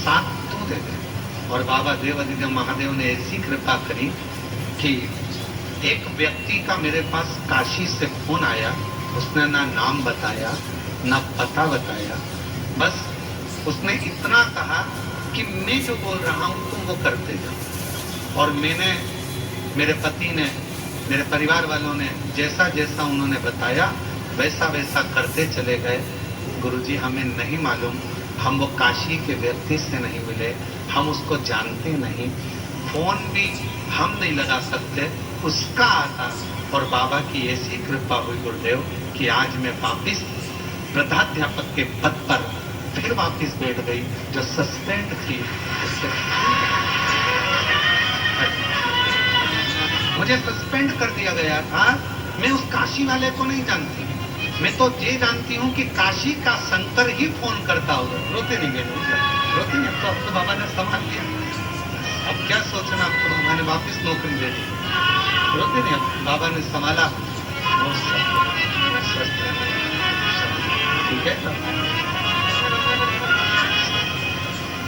साथ तू दे दे। और बाबा देवाधिदेव महादेव ने ऐसी कृपा करी कि एक व्यक्ति का मेरे पास काशी से फोन आया। उसने ना नाम बताया ना पता बताया, बस उसने इतना कहा कि मैं जो बोल रहा हूं तुम वो करते जाओ। और मैंने, मेरे पति ने, मेरे परिवार वालों ने जैसा जैसा उन्होंने बताया वैसा वैसा करते चले गए। गुरुजी हमें नहीं मालूम, हम वो काशी के व्यक्ति से नहीं मिले, हम उसको जानते नहीं, फोन भी हम नहीं लगा सकते, उसका आता। और बाबा की ऐसी कृपा हुई गुरुदेव कि आज मैं वापिस प्रधाध्यापक के पद पर फिर वापिस बैठ गई। जो सस्पेंड थी उससे मुझे सस्पेंड कर दिया गया था। मैं उस काशी वाले को नहीं जानती, मैं तो ये जानती हूँ कि काशी का शंकर ही फोन करता होगा। रोते नहीं गए, रोते नहीं। तो अब तो बाबा ने संभाल लिया, अब क्या सोचना, आपको बाबा ने वापिस नौकरी दे दी। रोते नहीं, अब बाबा ने संभाला। ठीक है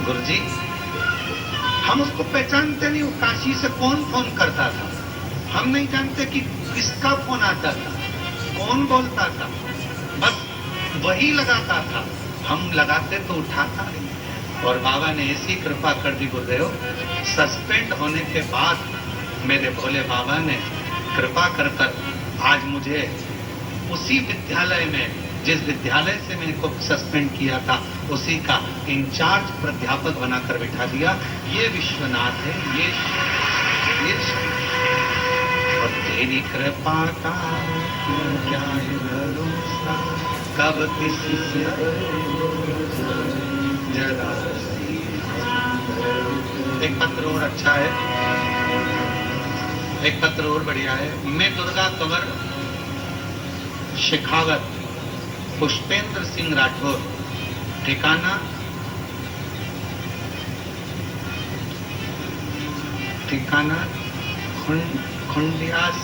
गुरुजी, हम उसको पहचानते नहीं। काशी से कौन फोन करता था हम नहीं जानते कि किसका फोन आता था, कौन बोलता था, बस वही लगाता था। हम लगाते तो उठाता नहीं। और बाबा ने ऐसी कृपा कर दी गुरुदेव, सस्पेंड होने के बाद मेरे भोले बाबा ने कृपा कर आज मुझे उसी विद्यालय में, जिस विद्यालय से मेरे को सस्पेंड किया था, उसी का इंचार्ज प्राध्यापक बनाकर बिठा दिया। ये विश्वनाथ है, ये और तेरी कृपा का क्या है भरोसा, कब किसी से जरा। एक पत्र और अच्छा है, एक पत्र और बढ़िया है। मैं दुर्गा कंवर शेखावत पुष्पेंद्र सिंह राठौर, ठिकाना खुंडियास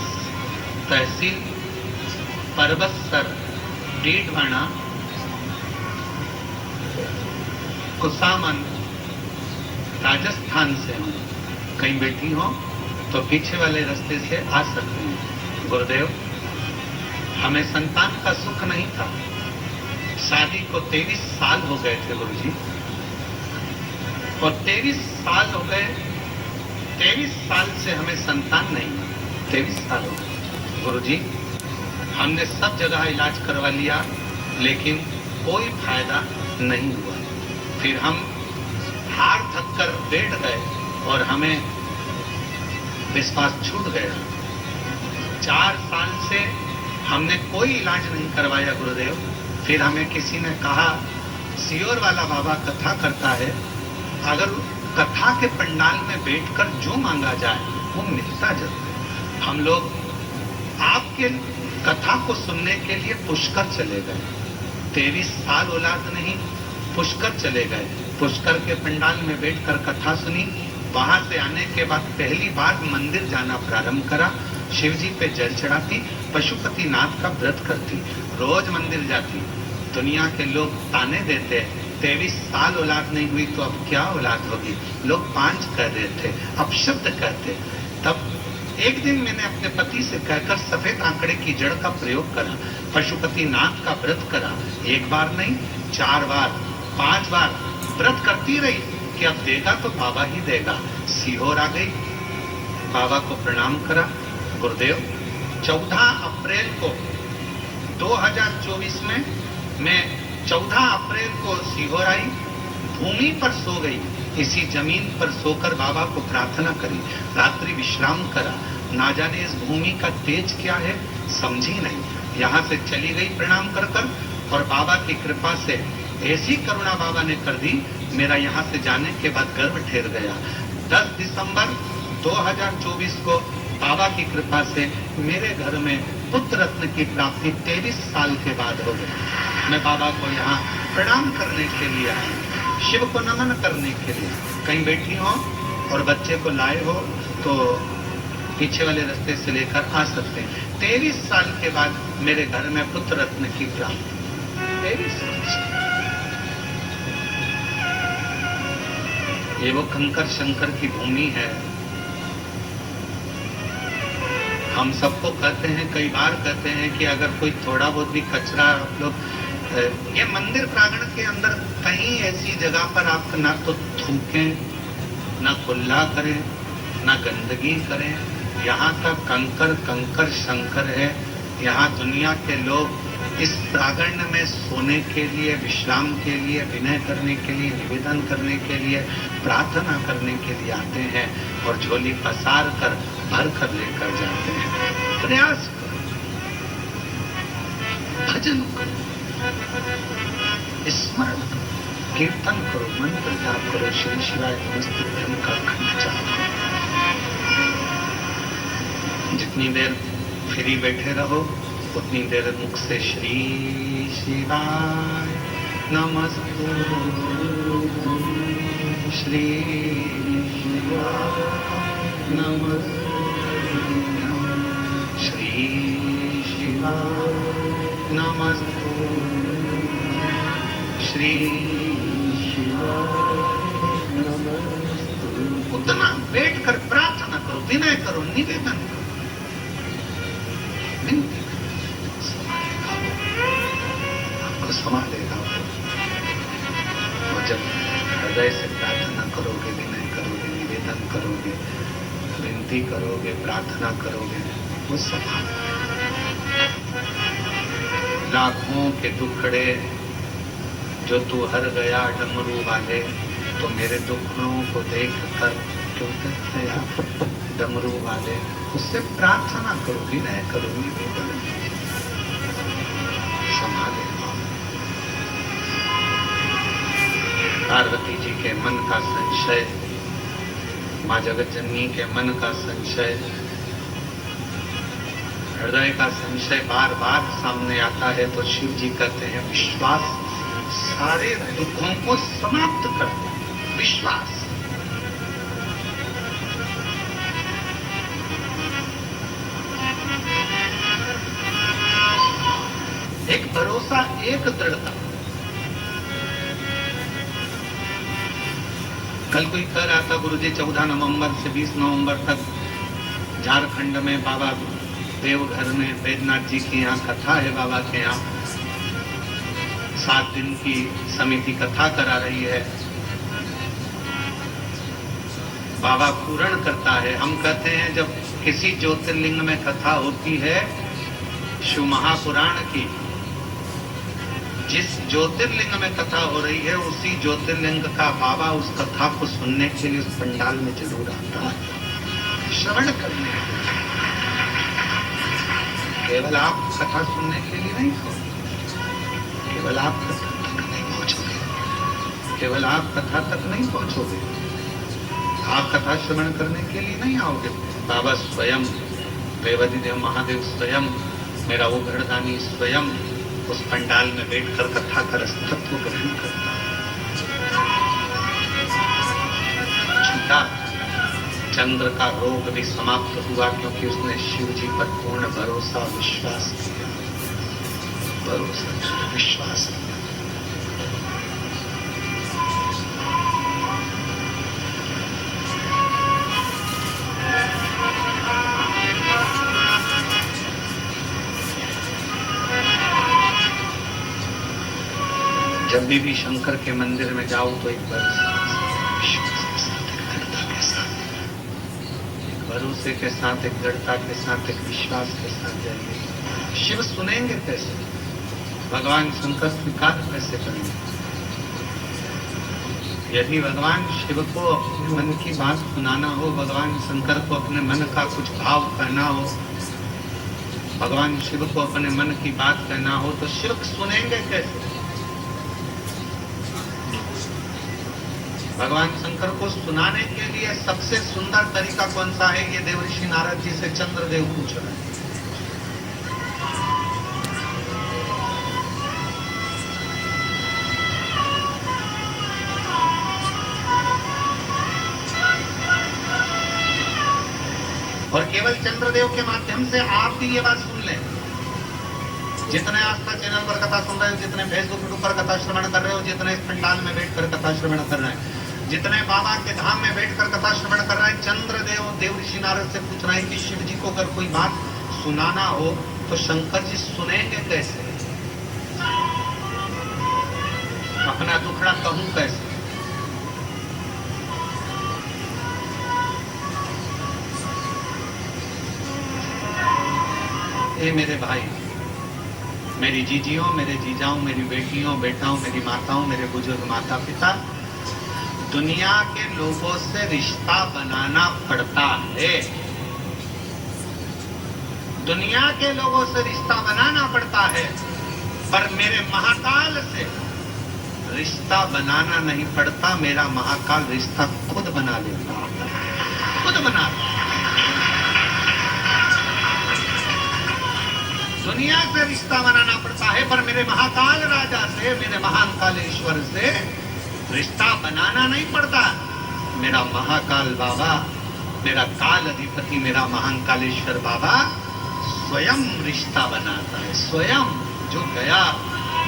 तहसील परबतसर डीडवाना कुसामन राजस्थान से हूँ। कहीं बैठी हो तो पीछे वाले रास्ते से आ सकते हैं। गुरुदेव हमें संतान का सुख नहीं था, शादी को 23 साल हो गए थे गुरुजी, और 23 साल हो गए, 23 साल से हमें संतान नहीं, 23 साल हो गए गुरुजी। हमने सब जगह इलाज करवा लिया लेकिन कोई फायदा नहीं हुआ। फिर हम हार थक कर बैठ गए और हमें विश्वास छूट गया। 4 साल से हमने कोई इलाज नहीं करवाया गुरुदेव। फिर हमें किसी ने कहा, सियोर वाला बाबा कथा करता है, अगर कथा के पंडाल में बैठकर जो मांगा जाए वो मिलता जरूर है। हम लोग आपके कथा को सुनने के लिए पुष्कर चले गए। 23 साल औलाद नहीं, पुष्कर चले गए। पुष्कर के पंडाल में बैठकर कथा सुनी। वहां से आने के बाद पहली बार मंदिर जाना प्रारंभ करा। शिव जी पे जल चढ़ाती, पशुपति नाथ का व्रत करती, रोज मंदिर जाती। दुनिया के लोग ताने देते, 23 साल औलाद नहीं हुई तो अब क्या औलाद होगी। लोग 5 कह रहे थे, अपशब्द कहते। तब एक दिन मैंने अपने पति से कहकर सफेद आंकड़े की जड़ का प्रयोग करा, पशुपति नाथ का व्रत करा। 1 बार नहीं, 4 बार, 5 बार व्रत करती रही कि अब देगा तो बाबा ही देगा। सीहोर आ गई, बाबा को प्रणाम करा। गुरुदेव 14 अप्रैल को 2024 में मैं 14 अप्रैल को सीहोर आई, भूमि पर सो गई। इसी जमीन पर सोकर बाबा को प्रार्थना करी, रात्रि विश्राम करा। ना जाने इस भूमि का तेज क्या है, समझी नहीं। यहाँ से चली गई प्रणाम कर कर, और बाबा की कृपा से ऐसी करुणा बाबा ने कर दी, मेरा यहाँ से जाने के बाद गर्भ ठहर गया। 10 दिसंबर 2024 को बाबा की कृपा से मेरे घर में पुत्र रत्न की प्राप्ति 23 साल के बाद हो गई। मैं बाबा को यहाँ प्रणाम करने के लिए आया, शिव को नमन करने के लिए। कहीं बैठी हो और बच्चे को लाए हो तो पीछे वाले रास्ते से लेकर आ सकते हैं। 23 साल के बाद मेरे घर में पुत्र रत्न की प्राप्ति। 23 साल ये वो कंकर शंकर की भूमि है। हम सबको कहते हैं, कई बार कहते हैं कि अगर कोई थोड़ा बहुत भी कचरा आप लोग ये मंदिर प्रांगण के अंदर कहीं ऐसी जगह पर आप ना तो थूकें, ना कुल्ला करें, ना गंदगी करें। यहाँ का कंकर कंकर शंकर है। यहाँ दुनिया के लोग इस प्रांगण में सोने के लिए, विश्राम के लिए, विनय करने के लिए, निवेदन करने के लिए, प्रार्थना करने के लिए आते हैं और झोली पसार कर भर कर लेकर जाते हैं। प्रयास करो, भजन करो, स्मरण करो, कीर्तन करो, मंत्र जाप करो, श्री शिवाय नमस्तुभ्यं का खंड जाप करो। जितनी देर फ्री बैठे रहो उतनी देर मुख से श्री शिवाय नमस्तुभ्यं, श्री शिवाय नमस्तुभ्यं, श्री शिवाय नमस्तुभ्यं, श्री शिवाय नमस्तुभ्यं। उतना बैठकर प्रार्थना करो, विनय करो, निवेदन करो, विनती आपको संभालेगा। और जब हृदय से प्रार्थना करोगे, विनय करोगे, निवेदन करोगे, विनती करोगे, प्रार्थना करोगे, वो संभाल। लाखों के टुकड़े जो तू हर गया डमरू वाले, तो मेरे दुखों को देख कर क्यों कहते आप डमरू वाले। उससे प्रार्थना करो, विनय करो, निवेदन संभाले। पार्वती जी के मन का संशय, माँ जगत जननी के मन का संशय, हृदय का संशय बार बार सामने आता है तो शिव जी कहते हैं विश्वास सारे दुखों को समाप्त कर दे। विश्वास, एक भरोसा, एक दृढ़ता। कल कोई कह रहा था गुरुजी 14 नवंबर से 20 नवंबर तक झारखंड में बाबा देवघर में बैद्यनाथ जी की यहाँ कथा है। बाबा के यहाँ 7 दिन की समिति कथा करा रही है। बाबा पूर्ण करता है। हम कहते हैं जब किसी ज्योतिर्लिंग में कथा होती है शिव महापुराण की, जिस ज्योतिर्लिंग में कथा हो रही है उसी ज्योतिर्लिंग का बाबा उस कथा को सुनने के लिए उस पंडाल में जरूर आता है, श्रवण करने। केवल आप कथा सुनने के लिए नहीं हो, केवल आप कथा तक नहीं पहुंचोगे, केवल आप कथा तक नहीं पहुंचोगे, आप कथा श्रवण करने के लिए नहीं आओगे। बाबा स्वयं, देवाधिदेव महादेव स्वयं, मेरा वो घरदानी स्वयं उस पंडाल में बैठकर कथा का रसतत्व ग्रहण करता है। चंद्र का रोग भी समाप्त हुआ क्योंकि उसने शिव जी पर पूर्ण भरोसा विश्वास किया। भरोसा विश्वास किया। जब भी शंकर के मंदिर में जाओ तो एक बार भरोसे के साथ, एक दृढ़ता के साथ, एक विश्वास के साथ जाइए। शिव सुनेंगे कैसे? भगवान शंकर स्वीकार कैसे करेंगे? यदि भगवान शिव को अपने मन की बात सुनाना हो, भगवान शंकर को अपने मन का कुछ भाव कहना हो, भगवान शिव को अपने मन की बात कहना हो, तो शिव सुनेंगे कैसे? भगवान शंकर को सुनाने के लिए सबसे सुंदर तरीका कौन सा है? ये देवर्षि नारद जी से चंद्रदेव पूछ रहे हैं। और केवल चंद्रदेव के माध्यम से आप भी ये बात सुन लें। जितने आस्था चैनल पर कथा सुन रहे हो, जितने फेसबुक पर कथा श्रवण कर रहे हो, जितने इस पंडाल में बैठकर कथा श्रवण कर रहे हैं, जितने बाबा के धाम में बैठकर कथा श्रवण कर रहे हैं, चंद्रदेव देव ऋषि नारद से पूछ रहे हैं कि शिव जी को अगर कोई बात सुनाना हो तो शंकर जी सुनेंगे कैसे, अपना दुखड़ा कहूं कैसे। ए मेरे भाई, मेरी जीजियों, मेरे जीजाओं, मेरी बेटियों, बेटाओं, मेरी माताओं, मेरे बुजुर्ग माता पिता, दुनिया के लोगों से रिश्ता बनाना पड़ता है। दुनिया के लोगों से रिश्ता बनाना पड़ता है, पर मेरे महाकाल से रिश्ता बनाना नहीं पड़ता। मेरा महाकाल रिश्ता खुद बना लेता है, खुद बना। दुनिया से रिश्ता बनाना पड़ता है, पर मेरे महाकाल राजा से, मेरे महान कालेश्वर से रिश्ता बनाना नहीं पड़ता। मेरा महाकाल बाबा, मेरा काल अधिपति, मेरा महान कालेश्वर बाबा स्वयं रिश्ता बनाता है। स्वयं जो गया,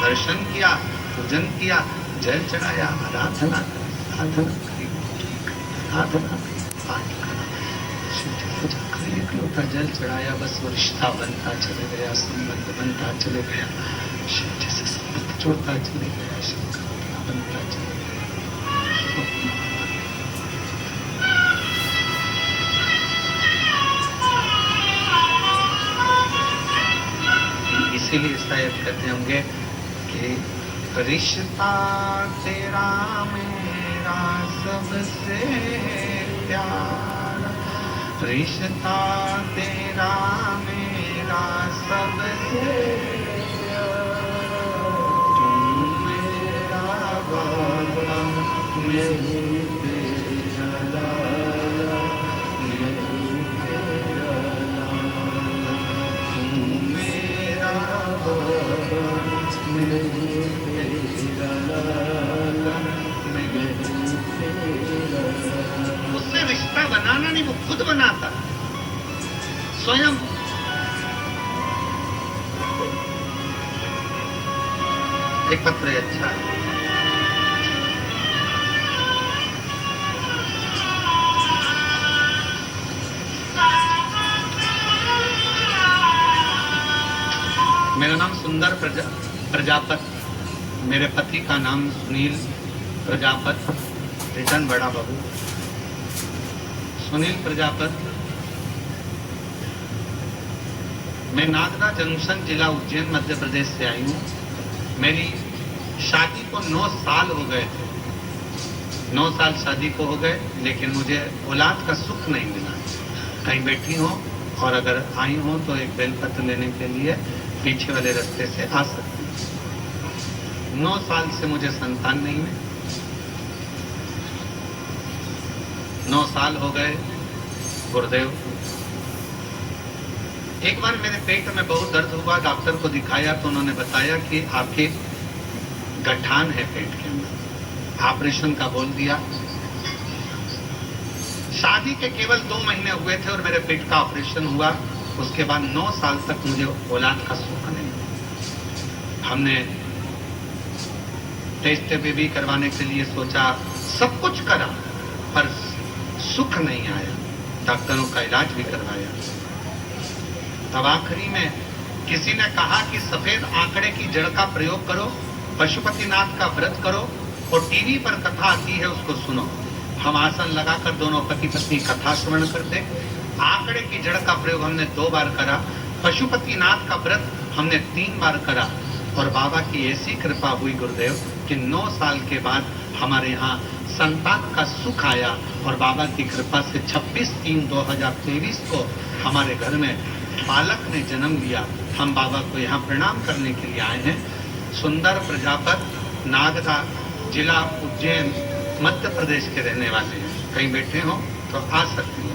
दर्शन किया, पूजन किया, जल चढ़ाया, आराधना करी, एक लोटा जल चढ़ाया, बस वो रिश्ता बनता चले गया, संबंध बनता चले गया, शिव जी से संबंध जोड़ता चले गया, शंकर बनता चले गया। इसीलिए शायद कहते होंगे कि रिश्ता तेरा मेरा सबसे प्यारा, रिश्ता तेरा मेरा सबसे प्यारा, तू मेरा बाबा, मैं तेरा लाला, मैं तेरा लाला, तू मेरा बाबा, मैं तेरा लाला, मैं तेरा लाला। उससे रिश्ता बनाना नहीं, वो खुद बनाता स्वयं। एक पत्र है, अच्छा है। मेरा नाम सुंदर प्रजापत, मेरे पति का नाम सुनील प्रजापत, रिटर्न बड़ा बाबू सुनील प्रजापत। मैं नागदा जंक्शन, जिला उज्जैन, मध्य प्रदेश से आई हूँ। मेरी शादी को 9 साल हो गए थे, 9 साल शादी को हो गए, लेकिन मुझे औलाद का सुख नहीं मिला। कहीं बैठी हो और अगर आई हो तो एक बेलपत्र लेने के लिए पीछे वाले रास्ते से आ सकती हूँ। 9 साल से मुझे संतान नहीं है। 9 साल हो गए गुरुदेव। एक बार मेरे पेट में बहुत दर्द हुआ, डॉक्टर को दिखाया तो उन्होंने बताया कि आपके गठान है पेट के अंदर, ऑपरेशन का बोल दिया। शादी के केवल 2 महीने हुए थे और मेरे पेट का ऑपरेशन हुआ। उसके बाद 9 साल तक मुझे औलाद का सुख नहीं। हमने टेस्ट बेबी करवाने के लिए सोचा, सब कुछ करा, पर सुख नहीं आया। डॉक्टरों का इलाज भी करवाया। तब आखिरी में किसी ने कहा कि सफेद आंकड़े की जड़ का प्रयोग करो, पशुपतिनाथ का व्रत करो और टीवी पर कथा आती है उसको सुनो। हम आसन लगाकर दोनों पति पत्नी कथा श्रवण करते। आंकड़े की जड़ का प्रयोग हमने 2 बार करा, पशुपतिनाथ का व्रत हमने 3 बार करा। और बाबा की ऐसी कृपा हुई गुरुदेव कि 9 साल के बाद हमारे यहाँ संतान का सुख आया। और बाबा की कृपा से 26/3/2023 को हमारे घर में बालक ने जन्म लिया। हम बाबा को यहाँ प्रणाम करने के लिए आए हैं। सुंदर प्रजापत, नागदा, जिला उज्जैन, मध्य प्रदेश के रहने वाले हैं। कहीं बैठे हो तो आ सकते हैं।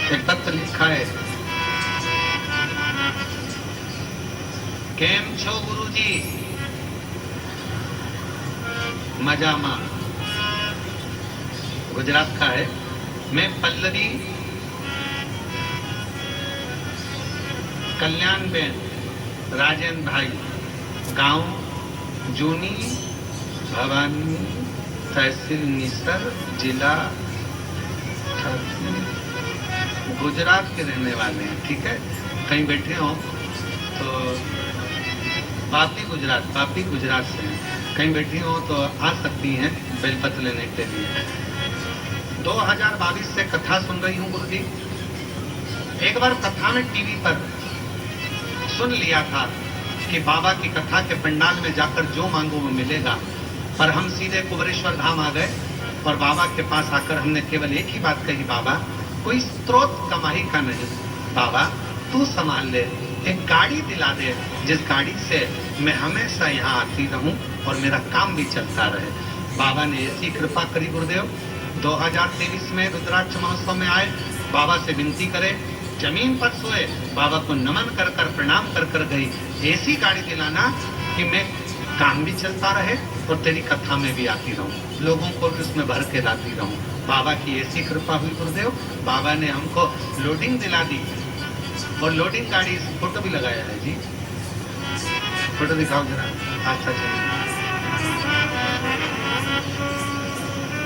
एक पत्र लिखा है, केम छो गुरुजी, मजामा गुजरात का है। मैं पल्लवी कल्याण बेन राजेंद्र भाई, गांव जूनी भवानी, तहसील निसर, जिला गुजरात के रहने वाले हैं। ठीक है, कहीं बैठे हो तो वापी गुजरात से हैं, कहीं बैठी हो तो आ सकती हैं बेलपत्र लेने के लिए। 2022 से कथा सुन रही हूँ गुरुजी। एक बार कथा में टीवी पर सुन लिया था कि बाबा की कथा के पंडाल में जाकर जो मांगो वो मिलेगा, पर हम सीधे कुबरेश्वर धाम आ गए और बाबा के पास आकर हमने केवल एक ही बात कही, बाबा कोई स्रोत कमाई का नहीं, बाबा तू संभाल ले, एक गाड़ी दिला दे जिस गाड़ी से मैं हमेशा यहाँ आती रहूं और मेरा काम भी चलता रहे। बाबा ने ऐसी कृपा करी गुरुदेव। 2023 में रुद्राक्ष महोत्सव में आए, बाबा से विनती करे, जमीन पर सोए, बाबा को नमन कर कर प्रणाम कर कर गई, ऐसी गाड़ी दिलाना कि मैं काम भी चलता रहे और तेरी कथा में भी आती रहूं, लोगों को भी उसमें भर के लाती रहूं। बाबा की ऐसी कृपा हुई गुरुदेव। बाबा ने हमको लोडिंग दिला दी और लोडिंग गाड़ी, फोटो भी लगाया है जी, फोटो दिखाओ जरा।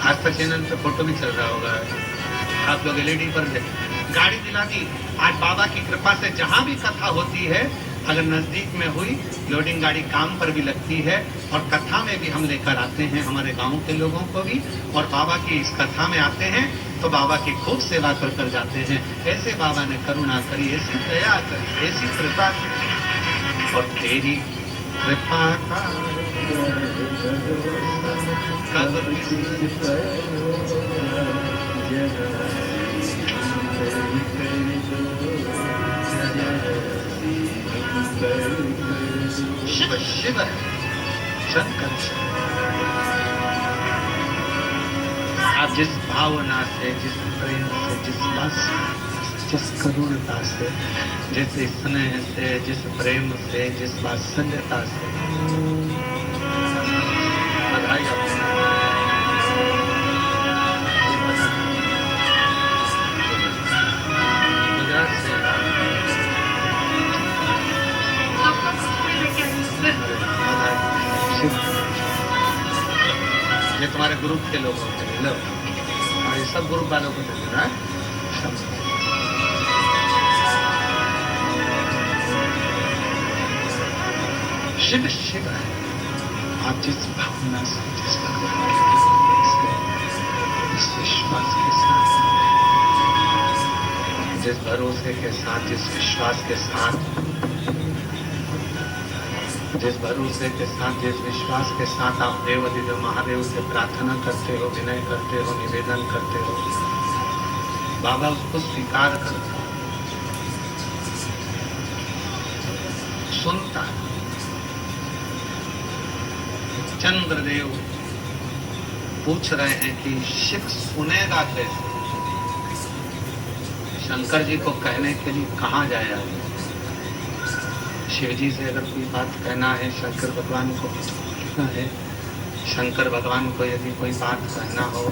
आस्था चैनल पे फोटो भी चल रहा होगा, आप लोग एलईडी पर गाड़ी दिला दी। आज बाबा की कृपा से जहां भी कथा होती है, अगर नजदीक में हुई, लोडिंग गाड़ी काम पर भी लगती है और कथा में भी हम लेकर आते हैं हमारे गांव के लोगों को भी, और बाबा की इस कथा में आते हैं तो बाबा की खूब सेवा कर कर जाते हैं। ऐसे बाबा ने करुणा करी, ऐसी दया करी, ऐसी कृपा करी, और तेरी कृपा का शिव शिव शंकर। आप जिस भावना से, जिस प्रेम से, जिस करुणता से, जिस स्नेह से, जिस प्रेम से, जिस वात्सल्यता से, बधाई आपको। गुजरात से ये तुम्हारे ग्रुप के लोगों के लिए लो, और ये सब ग्रुप वालों को दे देना है। शिव शिव है। आप जिस भावना से, जिस भगवान के इस विश्वास के साथ, जिस भरोसे के साथ, जिस विश्वास के साथ, जिस भरोसे के साथ, जिस विश्वास के साथ आप देव दिव्य महादेव से प्रार्थना करते हो, विनय करते हो, निवेदन करते हो, बाबा उसको स्वीकार करता है, सुनता है। चंद्रदेव पूछ रहे हैं कि शिव सुनेगा कैसे? शंकर जी को कहने के लिए कहाँ जाया? शिव जी से अगर कोई बात कहना है, शंकर भगवान को कहना है, शंकर भगवान को यदि कोई बात कहना हो,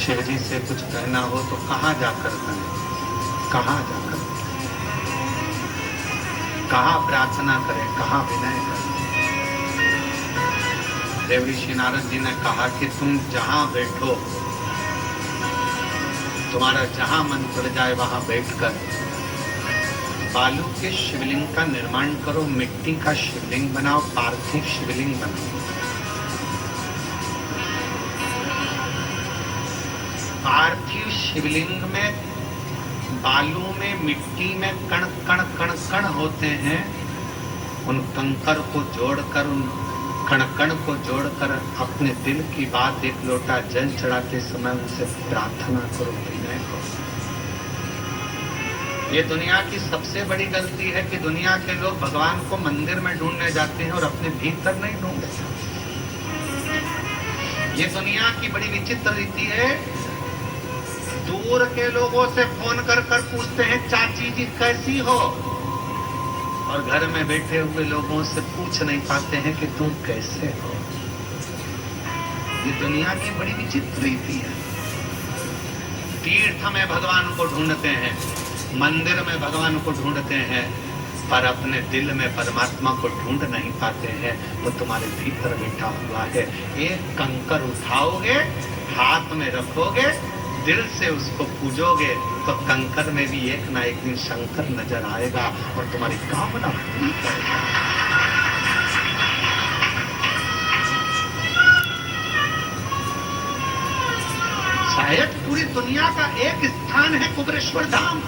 शिव जी से कुछ कहना हो तो कहाँ जाकर कहें? कहाँ जाकर, कहाँ प्रार्थना करें, कहाँ विनय करें? देव ऋषि नारद जी ने कहा कि तुम जहां बैठो, तुम्हारा जहां मन पड़ जाए वहां बैठकर बालू के शिवलिंग का निर्माण करो, मिट्टी का शिवलिंग बनाओ, पार्थिव शिवलिंग बनाओ। पार्थिव शिवलिंग में बालू में, मिट्टी में कण कण कण कण होते हैं। उन कंकर को जोड़कर, उन कण कण को जोड़कर अपने दिल की बात एक लोटा जल चढ़ाते समय उनसे प्रार्थना करो, विनय करो। ये दुनिया की सबसे बड़ी गलती है कि दुनिया के लोग भगवान को मंदिर में ढूंढने जाते हैं और अपने भीतर नहीं ढूंढते। ये दुनिया की बड़ी विचित्र रीति है। दूर के लोगों से फोन कर कर पूछते हैं चाची जी कैसी हो, और घर में बैठे हुए लोगों से पूछ नहीं पाते हैं कि तुम कैसे हो। ये दुनिया की बड़ी विचित्र रीति है। तीर्थ में भगवान को ढूंढते हैं, मंदिर में भगवान को ढूंढते हैं, पर अपने दिल में परमात्मा को ढूंढ नहीं पाते हैं। वो तुम्हारे भीतर बैठा हुआ है। एक कंकर उठाओगे, हाथ में रखोगे, दिल से उसको पूजोगे, तो कंकर में भी एक ना एक दिन शंकर नजर आएगा और तुम्हारी कामना पूरी करेगा। शायद पूरी दुनिया का एक स्थान है कुबेरेश्वर धाम।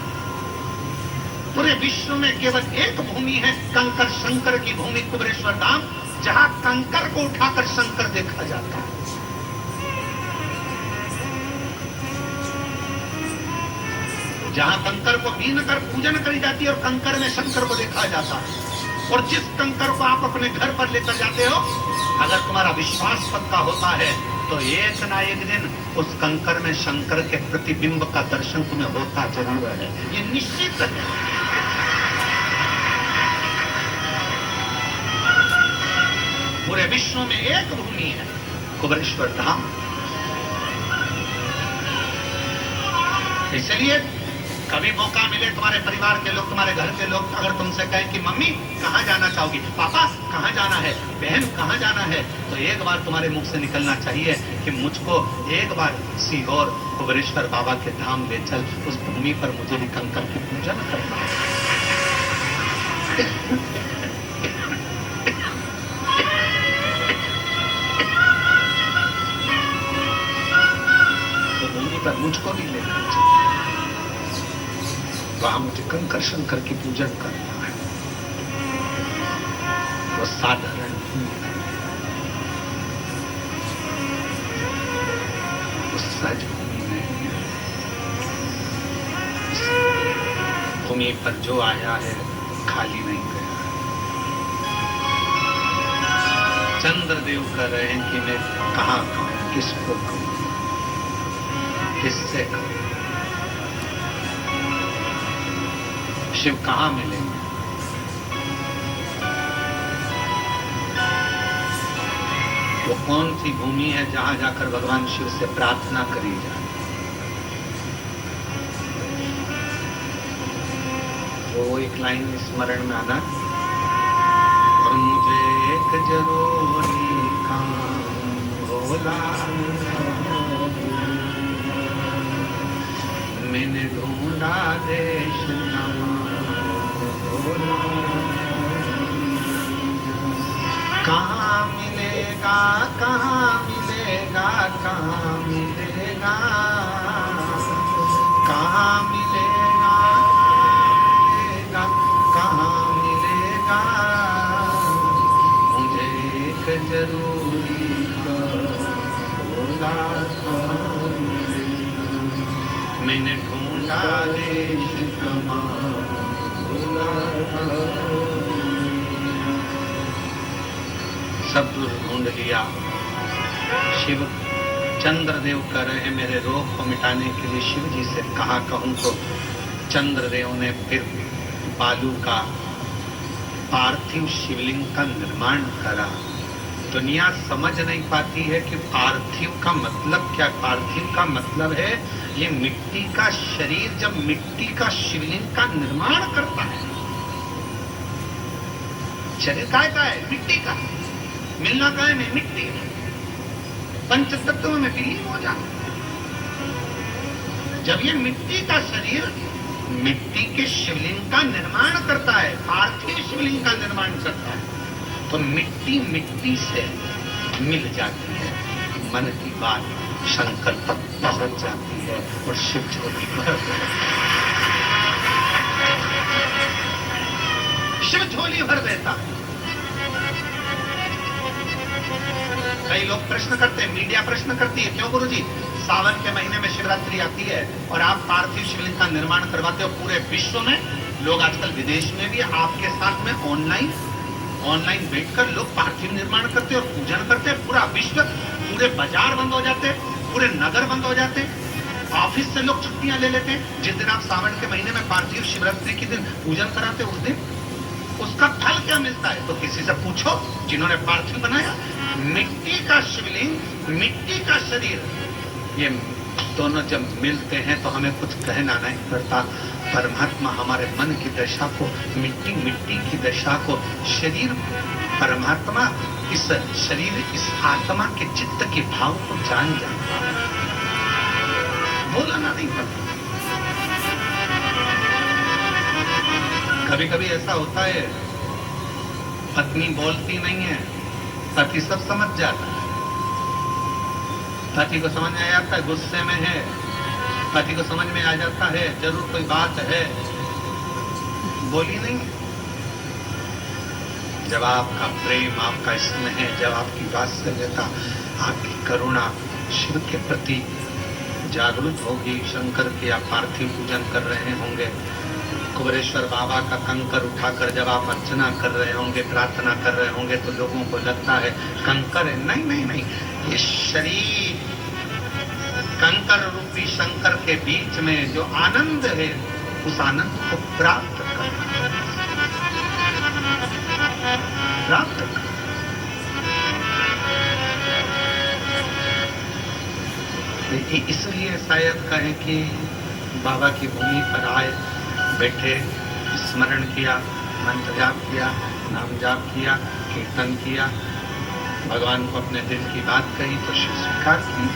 पूरे विश्व में केवल एक भूमि है, कंकर शंकर की भूमि कुबेरेश्वर धाम, जहां कंकर को उठाकर शंकर देखा जाता है। जहां कंकर को बीन कर पूजन करी जाती है और कंकर में शंकर को देखा जाता है। और जिस कंकर को आप अपने घर पर लेकर जाते हो, अगर तुम्हारा विश्वास पक्का होता है तो एक ना एक दिन उस कंकर में शंकर के प्रतिबिंब का दर्शन तुम्हें होता जरूर है। ये निश्चित है। पूरे विश्व में एक भूमि है, कुबेरेश्वर धाम। इसलिए कभी मौका मिले, तुम्हारे परिवार के लोग, तुम्हारे घर के लोग अगर तुमसे कहें कि मम्मी कहाँ जाना चाहोगी, पापा कहाँ जाना है, बहन कहाँ जाना है, तो एक बार तुम्हारे मुख से निकलना चाहिए कि मुझको एक बार सीहोर कुबेरेश्वर बाबा के धाम ले चल, उस भूमि पर मुझे भी कंकर की पूजन करना है। तो भूमि पर मुझको भी लेना चाहिए। वहां मुझे कंकर शंकर की पूजन करना है। वो साधारण वो सहज भूमि नहीं है। भूमि पर जो आया है खाली नहीं गया है। चंद्रदेव कह रहे हैं कि मैं कहाँ कहूं, किसको कहूं, किससे कहूं। शिव कहाँ मिलेंगे? वो कौन सी भूमि है जहां जाकर भगवान शिव से प्रार्थना करी जाए? वो एक लाइन स्मरण में आना, और मुझे एक जरूरी काम भोला, मैंने ढूंढा देश कहाँ मिलेगा, कहाँ मिलेगा, कहाँ मिलेगा, कहाँ मिलेगा, कहाँ मिलेगा, मुझे एक जरूरी भोला, मैंने ढूंढा देश सब ढूंढ लिया। शिव चंद्रदेव कह रहे हैं मेरे रोग को मिटाने के लिए शिव जी से कहा कहूं, तो चंद्रदेव ने फिर बालू का पार्थिव शिवलिंग का निर्माण करा। दुनिया समझ नहीं पाती है कि पार्थिव का मतलब क्या। पार्थिव का मतलब है ये मिट्टी का शरीर जब मिट्टी का शिवलिंग का निर्माण करता है। शरीर काय का है? मिट्टी का। मिलना काय में? मिट्टी। पंच तत्वों में विलीन हो जाता। जब ये मिट्टी का शरीर मिट्टी के शिवलिंग का निर्माण करता है, पार्थिव शिवलिंग का निर्माण करता है, तो मिट्टी मिट्टी से मिल जाती है। मन की बात शंकर तक पहुंच जाती है और शिव झोली भर शिव झोली भर देता है। कई लोग प्रश्न करते हैं, मीडिया प्रश्न करती है, क्यों गुरुजी सावन के महीने में शिवरात्रि आती है और आप पार्थिव शिवलिंग का निर्माण करवाते हो। पूरे विश्व में लोग, आजकल विदेश में भी आपके साथ में ऑनलाइन बैठकर लोग पार्थिव निर्माण करते और पूजन करते हैं। पूरा विश्व, पूरे बाजार बंद हो जाते, पूरे नगर बंद हो जाते, ऑफिस से लोग छुट्टियां ले लेते। जिस दिन आप सावन के महीने में पार्थिव शिवरात्रि के दिन पूजन कराते, उस दिन उसका फल क्या मिलता है? तो किसी से पूछो जिन्होंने पार्थिव बनाया। मिट्टी का शिवलिंग, मिट्टी का शरीर, ये दोनों जब मिलते हैं तो हमें कुछ कहना नहीं पड़ता। परमात्मा हमारे मन की दशा को, मिट्टी मिट्टी की दशा को, शरीर परमात्मा इस शरीर, इस आत्मा के चित्त के भाव को जान जाता है, बोलना नहीं पड़ता। कभी कभी ऐसा होता है, पत्नी बोलती नहीं है, पति सब समझ जाता है। पति को समझ में आ जाता है गुस्से में है, पति को समझ में आ जाता है जरूर कोई बात है, बोली नहीं। जब आपका प्रेम, आपका स्नेह, जब आपकी वात्सल्यता, आपकी करुणा शिव के प्रति जागृत होगी, शंकर के आप पार्थिव पूजन कर रहे होंगे, कुबेरेश्वर बाबा का कंकर उठाकर जब आप अर्चना कर रहे होंगे, प्रार्थना कर रहे होंगे, तो लोगों को लगता है कंकर है। नहीं नहीं नहीं, ये शरीर कंकर रूपी शंकर के बीच में जो आनंद है, उस आनंद को प्राप्त करना, प्राप्त करना। इसलिए शायद कहें कि बाबा की भूमि पर आए, बैठे, स्मरण किया, मंत्र जाप किया, नाम जाप किया, कीर्तन किया, भगवान को अपने दिल की बात कही तो शिव स्वीकार की।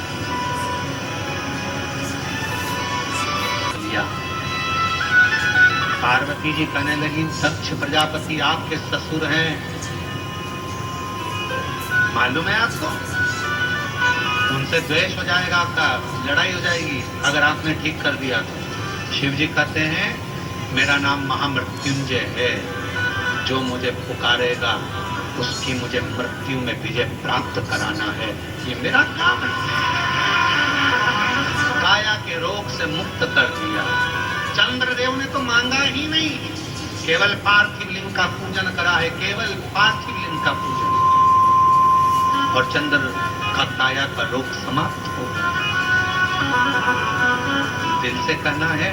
पार्वती जी कहने लगी, दक्ष प्रजापति आपके ससुर हैं, मालूम है आपको? उनसे द्वेष हो जाएगा, आपका लड़ाई हो जाएगी अगर आपने ठीक कर दिया तो। शिव जी कहते हैं, मेरा नाम महामृत्युंजय है, जो मुझे पुकारेगा उसकी मुझे मृत्यु में विजय प्राप्त कराना है, ये मेरा काम है। काया के रोग से मुक्त कर दिया। चंद्रदेव ने तो मांगा ही नहीं, केवल पार्थिव लिंग का पूजन करा है, केवल पार्थिव लिंग का पूजन, और चंद्र का काया का रोग समाप्त हो गया। दिल से कहना है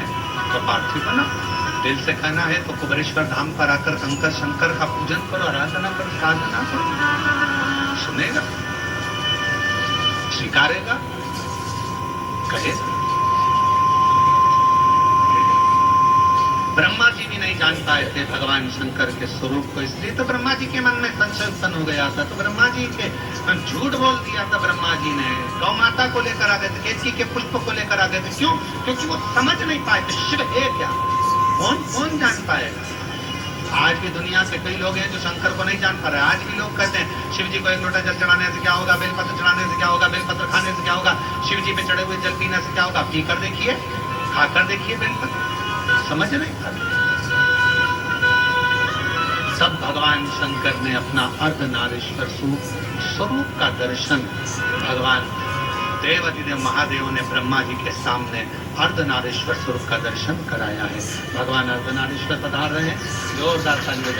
तो पार्थिव बना, दिल से कहना है तो कुबेरेश्वर धाम पर आकर कंकर शंकर का पूजन करो, आराधना करो, साधना करो, सुनेगा, स्वीकारेगा, कहेगा। ब्रह्मा जी भी नहीं जान पाए थे भगवान शंकर के स्वरूप को, इसलिए तो ब्रह्मा जी के मन में संशय उत्पन्न हो गया था। तो ब्रह्मा जी के झूठ बोल दिया था ब्रह्मा जी ने, गौ माता को लेकर आ गए थे, केतकी के पुष्प को लेकर आ गए थे। क्यों? क्योंकि वो समझ नहीं पाए थे शिव है क्या, कौन जान पाएगा। आज भी दुनिया से कई लोग हैं जो शंकर को नहीं जान पा रहे। आज भी लोग कहते हैं शिव जी को एक लोटा जल चढ़ाने से क्या होगा, बेलपत्र चढ़ाने से क्या होगा, बेलपत्र खाने से क्या होगा, शिव जी पे चढ़े हुए जल पीने से क्या होगा। पीकर देखिए, खाकर देखिए बेलपत्र, समझ नहीं पाते। तब भगवान शंकर ने अपना अर्धनारीश्वर स्वरूप का दर्शन, भगवान देवाधिदेव महादेव ने ब्रह्मा जी के सामने अर्धनारीश्वर स्वरूप का दर्शन कराया है। भगवान अर्धनारीश्वर पधार रहे हैं, जोरदार तालियां।